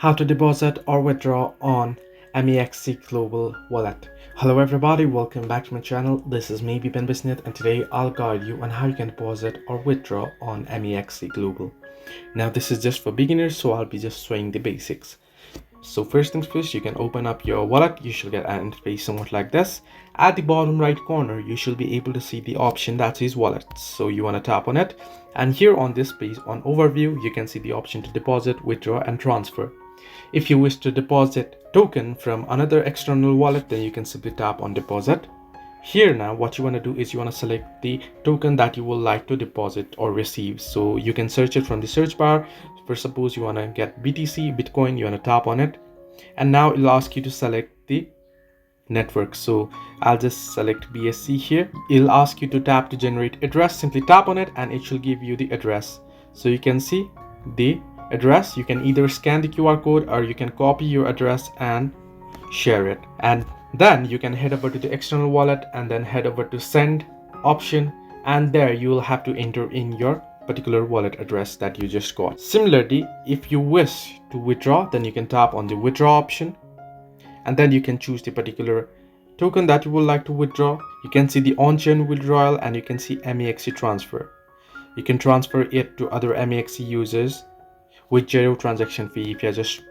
how to deposit or withdraw on MEXC Global wallet. Hello everybody, welcome back to my channel. This is me Ben Bisnet, and today I'll guide you on how you can deposit or withdraw on MEXC Global. Now this is just for beginners, so I'll be just showing the basics. So first things first, you can open up your wallet. You should get an interface somewhat like this. At the bottom right corner, you should be able to see the option that says wallet. So you want to tap on it, and here on this page on overview, you can see the option to deposit, withdraw and transfer. If you wish to deposit token from another external wallet, then you can simply tap on deposit. Here now what you want to do is you want to select the token that you would like to deposit or receive. So you can search it from the search bar. For suppose you want to get BTC, Bitcoin, you want to tap on it, and now it'll ask you to select the network. So I'll just select BSC here. It'll ask you to tap to generate address. Simply tap on it and it should give you the address. So you can see the address. You can either scan the QR code or you can copy your address and share it, and then you can head over to the external wallet and then head over to send option, and there you will have to enter in your particular wallet address that you just got. Similarly, if you wish to withdraw, then you can tap on the withdraw option, and then you can choose the particular token that you would like to withdraw. You can see the Onchain withdrawal, and you can see MEXC transfer. You can transfer it to other MEXC users with zero transaction fee if you're just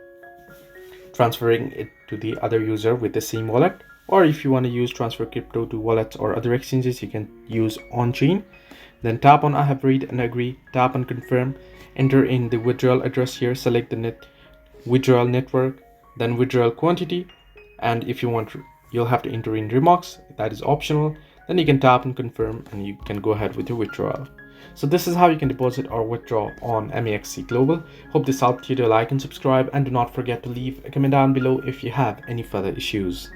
transferring it to the other user with the same wallet. Or if you want to use transfer crypto to wallets or other exchanges, you can use Onchain. Then tap on I have read and agree, tap on confirm, enter in the withdrawal address here, select the withdrawal network, then withdrawal quantity, and if you want to, you'll have to enter in remarks, that is optional. Then you can tap and confirm and you can go ahead with your withdrawal. So this is how you can deposit or withdraw on MEXC Global. Hope this helped you. To like and subscribe, and do not forget to leave a comment down below if you have any further issues.